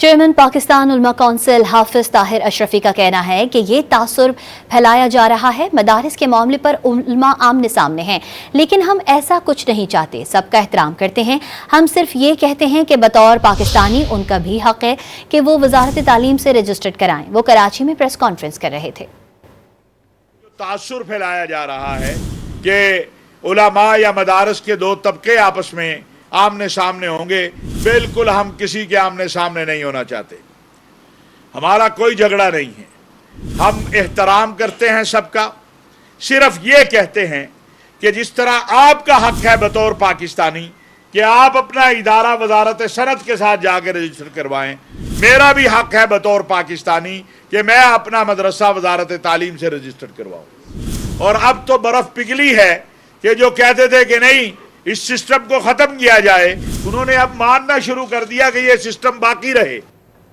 Chairman Pakistan علماء council حافظ طاہر اشرفی کا کہنا ہے کہ یہ تاثر پھیلایا جا رہا ہے۔ مدارس کے معاملے پر علماء آمنے سامنے ہیں، لیکن ہم ایسا کچھ نہیں چاہتے، سب کا احترام کرتے ہیں۔ ہم صرف یہ کہتے ہیں کہ بطور پاکستانی ان کا بھی حق ہے کہ وہ وزارت تعلیم سے رجسٹرڈ کرائیں۔ وہ کراچی میں پریس کانفرنس کر رہے تھے۔ تاثر پھیلایا جا رہا ہے کہ علماء یا مدارس کے دو طبقے آپس میں آمنے سامنے ہوں گے، بالکل ہم کسی کے آمنے سامنے نہیں ہونا چاہتے۔ ہمارا کوئی جھگڑا نہیں ہے، ہم احترام کرتے ہیں سب کا، صرف یہ کہتے ہیں کہ جس طرح آپ کا حق ہے بطور پاکستانی کہ آپ اپنا ادارہ وزارت صنعت کے ساتھ جا کے رجسٹر کروائیں، میرا بھی حق ہے بطور پاکستانی کہ میں اپنا مدرسہ وزارت تعلیم سے رجسٹر کرواؤں۔ اور اب تو برف پگھلی ہے کہ جو کہتے تھے کہ نہیں اس سسٹم کو ختم کیا جائے، انہوں نے اب ماننا شروع کر دیا کہ یہ سسٹم باقی رہے۔